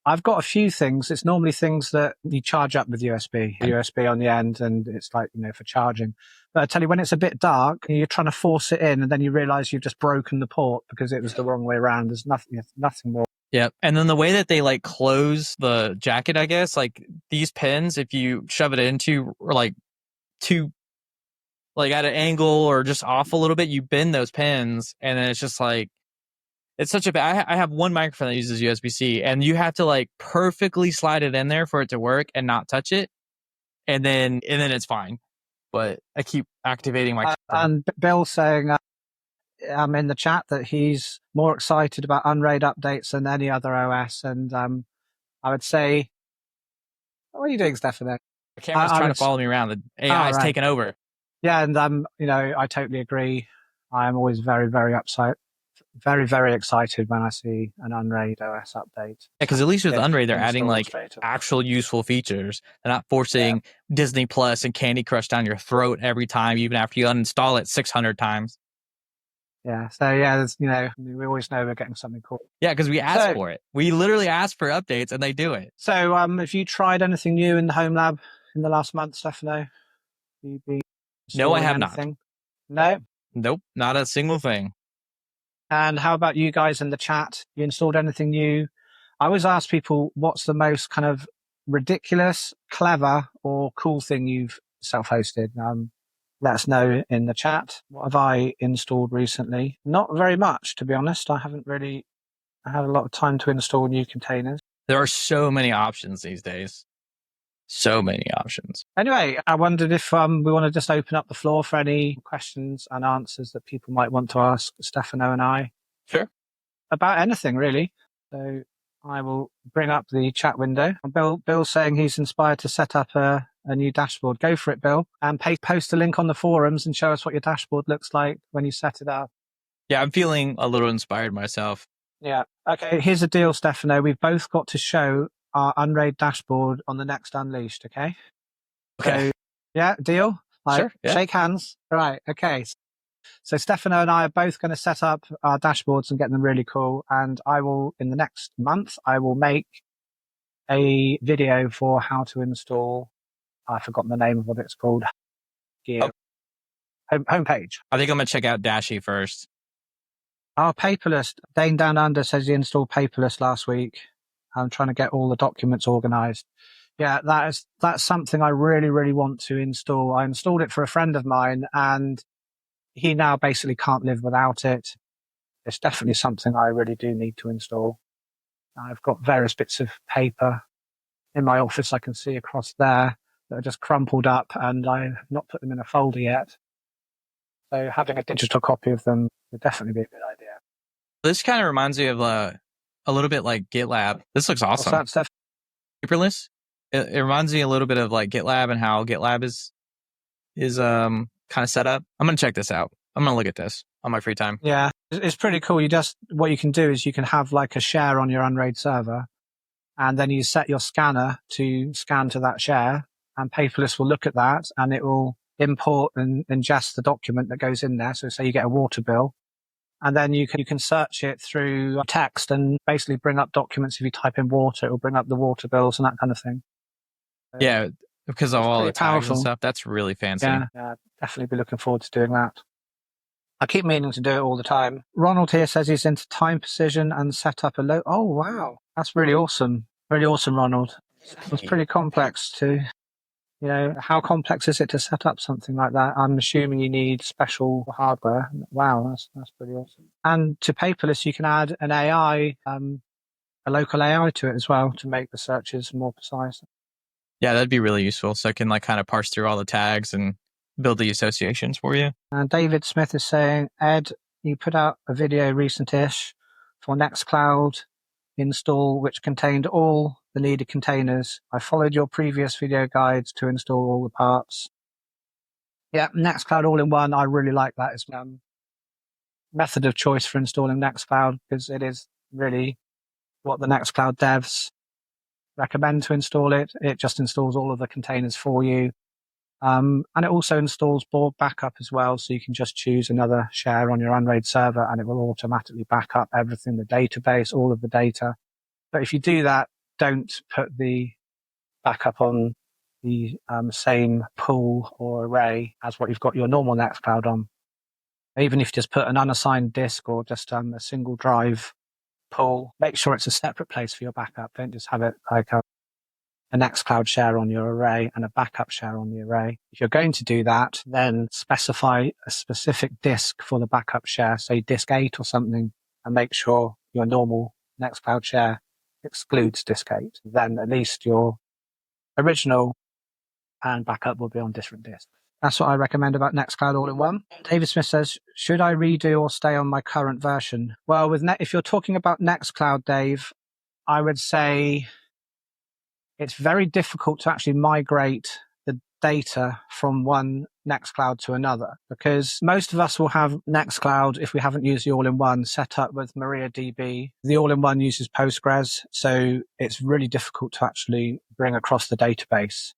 I've got a few things. It's normally things that you charge up with USB on the end, and it's like, for charging. But I tell you, when it's a bit dark, you're trying to force it in, and then you realize you've just broken the port because it was the wrong way around. There's nothing more. Yeah. And then the way that they like close the jacket, I guess, like these pins, if you shove it into like too, like at an angle or just off a little bit, you bend those pins, and then it's just like, it's such a bad. I have one microphone that uses USB-C, and you have to like perfectly slide it in there for it to work and not touch it, and then it's fine. But I keep activating my. And Bill saying, in the chat that he's more excited about Unraid updates than any other OS, and I would say, what are you doing, Stefano? The camera's trying to follow me around. The AI is taking over. Yeah, and I totally agree. I am always very, very very, very excited when I see an Unraid OS update. Yeah, because at least with Unraid, they're adding like actual useful features. They're not forcing Disney Plus and Candy Crush down your throat every time, even after you uninstall it 600 times. Yeah. So yeah, we always know we're getting something cool. Yeah, because we ask for it. We literally ask for updates, and they do it. So, have you tried anything new in the home lab in the last month, Stefano? No, I have anything? Not. No. Nope, not a single thing. And how about you guys in the chat? You installed anything new? I always ask people, what's the most kind of ridiculous, clever, or cool thing you've self-hosted? Let us know in the chat. What have I installed recently? Not very much, to be honest. I haven't really had a lot of time to install new containers. There are so many options these days. So many options. Anyway, I wondered if we want to just open up the floor for any questions and answers that people might want to ask Stefano and I. Sure. About anything, really. So I will bring up the chat window. Bill's saying he's inspired to set up a new dashboard. Go for it, Bill. And post a link on the forums and show us what your dashboard looks like when you set it up. Yeah, I'm feeling a little inspired myself. Yeah. Okay, here's the deal, Stefano. We've both got to show our Unraid dashboard on the next Unleashed, okay? Okay. So, yeah, deal? Sure. Yeah. Shake hands. Right, okay. So Stefano and I are both going to set up our dashboards and get them really cool. And in the next month, I will make a video for how to install, I've forgotten the name of what it's called, gear. Homepage. I think I'm going to check out Dashy first. Our paperless, Dane Down Under says he installed paperless last week. I'm trying to get all the documents organized. Yeah, that's something I really, really want to install. I installed it for a friend of mine, and he now basically can't live without it. It's definitely something I really do need to install. I've got various bits of paper in my office I can see across there that are just crumpled up, and I have not put them in a folder yet. So having a digital copy of them would definitely be a good idea. This kind of reminds me of a little bit like GitLab. This looks awesome. What's that stuff? Paperless. It reminds me a little bit of like GitLab and how GitLab is kind of set up. I'm going to check this out. I'm going to look at this on my free time. Yeah, it's pretty cool. What you can do is you can have like a share on your Unraid server, and then you set your scanner to scan to that share, and Paperless will look at that, and it will import and ingest the document that goes in there. So say you get a water bill, and then you can search it through text and basically bring up documents. If you type in water, it will bring up the water bills and that kind of thing. Yeah, because of all the tags powerful and stuff. That's really fancy. Yeah, definitely be looking forward to doing that. I keep meaning to do it all the time. Ronald here says he's into time precision and set up a oh, wow. That's really awesome. Really awesome, Ronald. It's pretty complex to, how complex is it to set up something like that? I'm assuming you need special hardware. Wow, that's pretty awesome. And to Paperless, you can add an AI, a local AI to it as well to make the searches more precise. Yeah, that'd be really useful. So I can like kind of parse through all the tags and build the associations for you. And David Smith is saying, Ed, you put out a video recent-ish for Nextcloud install, which contained all the needed containers. I followed your previous video guides to install all the parts. Yeah, Nextcloud all-in-one. I really like that as method of choice for installing Nextcloud, because it is really what the Nextcloud devs recommend to install it. It just installs all of the containers for you. And it also installs board backup as well. So you can just choose another share on your Unraid server and it will automatically back up everything, the database, all of the data. But if you do that, don't put the backup on the same pool or array as what you've got your normal Nextcloud on. Even if you just put an unassigned disk or just a single drive pool, make sure it's a separate place for your backup. Don't just have it like a Nextcloud share on your array and a backup share on the array. If you're going to do that, then specify a specific disk for the backup share, say disk 8 or something, and make sure your normal Nextcloud share excludes disk 8. Then at least your original and backup will be on different disks. That's what I recommend about Nextcloud all-in-one. David Smith says, should I redo or stay on my current version? Well, if you're talking about Nextcloud, Dave, I would say it's very difficult to actually migrate the data from one Nextcloud to another, because most of us will have Nextcloud, if we haven't used the all-in-one, set up with MariaDB. The all-in-one uses Postgres, so it's really difficult to actually bring across the database.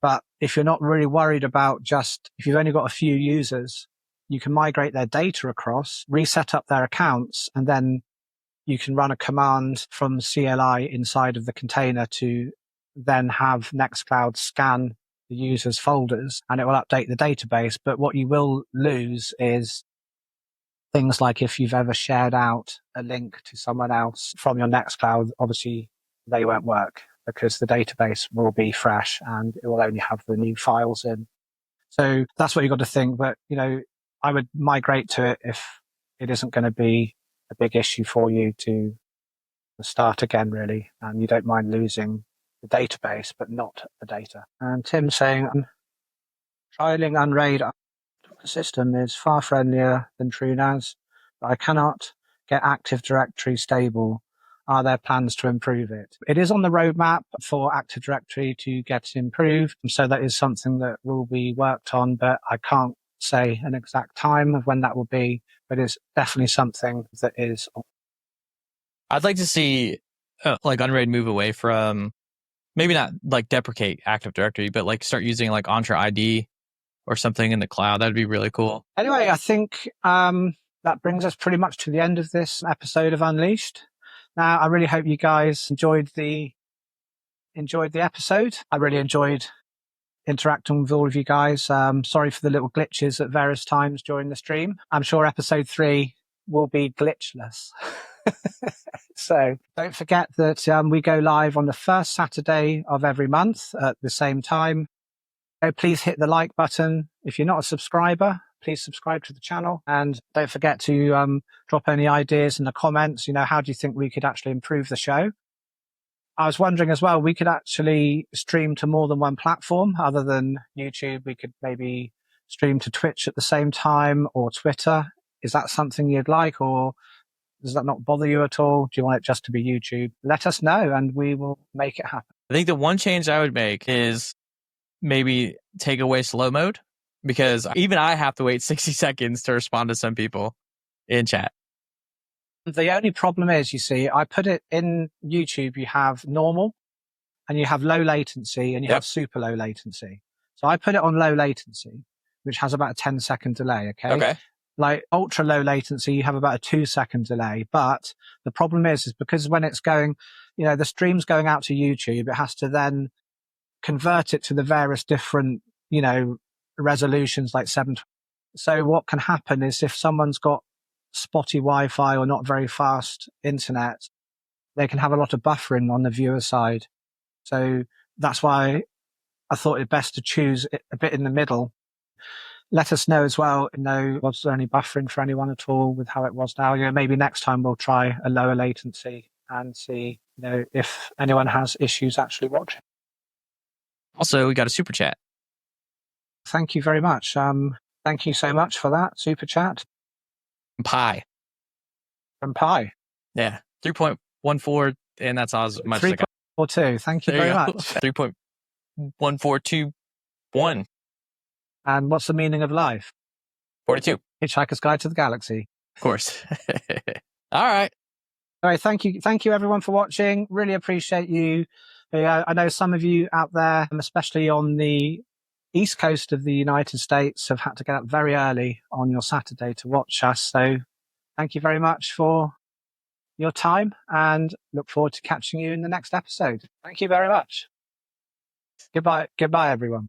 But if you're not really worried about if you've only got a few users, you can migrate their data across, reset up their accounts, and then you can run a command from CLI inside of the container to then have Nextcloud scan the user's folders and it will update the database. But what you will lose is things like if you've ever shared out a link to someone else from your Nextcloud, obviously they won't work because the database will be fresh and it will only have the new files in. So that's what you've got to think. But, I would migrate to it if it isn't going to be a big issue for you to start again, really. And you don't mind losing the database, but not the data. And Tim saying, trialing Unraid system is far friendlier than TrueNAS, but I cannot get Active Directory stable. Are there plans to improve it? It is on the roadmap for Active Directory to get improved. So that is something that will be worked on, but I can't say an exact time of when that will be, but it's definitely something that is on. I'd like to see like Unraid move away from, maybe not like deprecate Active Directory, but like start using like Entra ID or something in the cloud. That'd be really cool. Anyway, I think that brings us pretty much to the end of this episode of Unleashed. Now, I really hope you guys enjoyed the episode. I really enjoyed interacting with all of you guys. Sorry for the little glitches at various times during the stream. I'm sure episode 3 will be glitchless. So don't forget that we go live on the first Saturday of every month at the same time. Please hit the like button. If you're not a subscriber, please subscribe to the channel. And don't forget to drop any ideas in the comments. How do you think we could actually improve the show? I was wondering as well, we could actually stream to more than one platform other than YouTube. We could maybe stream to Twitch at the same time or Twitter. Is that something you'd like, or does that not bother you at all? Do you want it just to be YouTube? Let us know and we will make it happen. I think the one change I would make is maybe take away slow mode, because even I have to wait 60 seconds to respond to some people in chat. The only problem is, you see, I put it in YouTube, you have normal and you have low latency and you have super low latency. So I put it on low latency, which has about a 10-second delay. Okay. Like ultra low latency, you have about a 2-second delay. But the problem is because when it's going, the stream's going out to YouTube, it has to then convert it to the various different, resolutions like 720. So what can happen is if someone's got spotty Wi-Fi or not very fast internet, they can have a lot of buffering on the viewer side. So that's why I thought it best to choose a bit in the middle. Let us know as well, was there any buffering for anyone at all with how it was now? Maybe next time we'll try a lower latency and see, if anyone has issues actually watching. Also, we got a super chat. Thank you very much. Thank you so much for that super chat. Pi. From Pi. Yeah. 3.14, and that's as much as I got. 3.42. Thank you very much. 3.1421. And what's the meaning of life? 42. Hitchhiker's Guide to the Galaxy. Of course. All right. All right. Thank you. Thank you everyone for watching. Really appreciate you. I know some of you out there, especially on the East Coast of the United States, have had to get up very early on your Saturday to watch us. So thank you very much for your time and look forward to catching you in the next episode. Thank you very much. Goodbye. Goodbye, everyone.